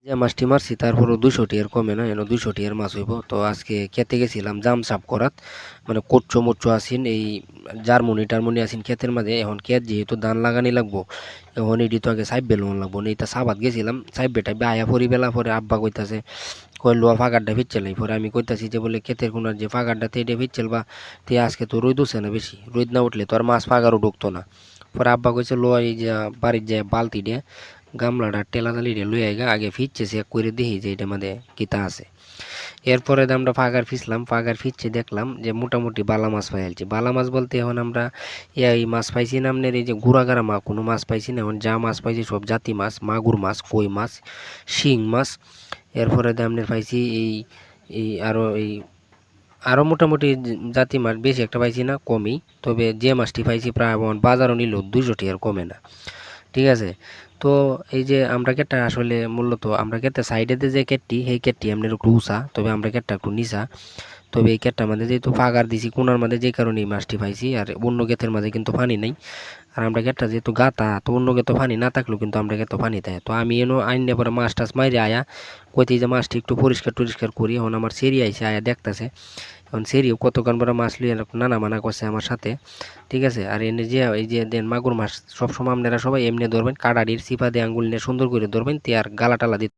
যে মাছটি মারছি তারপরও 200 এর কমে না, এনে 200 এর মাছ হইব। তো আজকে খেতে গেছিলাম জাম সাপ করাত, মানে কচ্চো মচ্চো আসিন এই জার্মনি টার্মনি আসিন ক্ষেতের মাঝে। এখন ক্ষেত যেহেতু ধান লাগানি লাগবো, এখন এটি তো আগে সাইব বেলুন লাগবো না, এটা সাবাত গেছিলাম সাইব বেটা আয়া পরি বেলা পরে আব্বা কইতাছে কয় লোয়া ফাঁকারটা ফিরছেলাই। পরে আমি কইতাছি যে বলে ক্ষেতের কোনার যে ফাঁকারটা তে এটা ফিরছেল বা তে আজকে তো রোদ উঠছে না বেশি, রোদ না উঠলে তো আর মাছ ফাঁকারও ঢুকতো না। পরে আব্বা কইছে লোয়া এই যে বাড়ির যে বালতি দিয়ে গামলাটা টেলাতালি লই আইগা আগে ফিরছে চেক করে দেখি যে এটা মধ্যে কিতা আছে। এরপরে আমরা ফাগার ফিরছে দেখলাম যে মোটামুটি বালা মাছ পাইছি। বালা মাছ বলতে এখন আমরা এই মাছ পাইছি না আপনার এই যে ঘুরাঘারা কোনো মাছ পাইছি না, এখন যা মাছ পাইছি সব জাতি মাছ, মাগুর মাছ, কই মাছ, শিং মাছ। এরপরে আপনার পাইছি এই এই আরও মোটামুটি জাতি মাছ বেশি একটা পাইছি না, কমই। তবে যে মাছটি পাইছি প্রায় বাজারও নিল 200 টাকার কমে না, ঠিক আছে। তো এই যে আমরা কেটটা আসলে মূলত আমরা কেটে সাইডেতে যে কেটটি সেই কেটটি আপনার একটু উঁচা, তবে আমরা কেটটা একটু নিচা। তবে এই কেটটার মধ্যে যেহেতু ফাঁকার দিছি কোনার মধ্যে, যে কারণে এই মাছটি পাইছি। আর অন্য ক্ষেতের মাঝে কিন্তু পানি নেই। আর আমরা কেটটা যেহেতু গাতা, তো অন্য ক্ষেত্রে পানি না থাকলেও কিন্তু আমরা ক্ষেত্রে পানি দেয়। তো আমি এনো আইনে পরে মাছ টাছ মাইরে আয়া কইতে যে মাছটি একটু পরিষ্কার টরিষ্কার করি। এখন আমার সেরি আইসে আয়া দেখতেছে, এখন সেরিও কতক্ষণ পরে মাছ লিয়ে নানা মানা করছে আমার সাথে, ঠিক আছে। আর এনে যে এই যে দেন মাগুর মাছ সবসময় আপনারা সবাই এমনি ধরবেন, কাটাডির চিপা দিয়ে আঙ্গুল নিয়ে সুন্দর করে ধরবেন, তে আর গালা টালা দিতে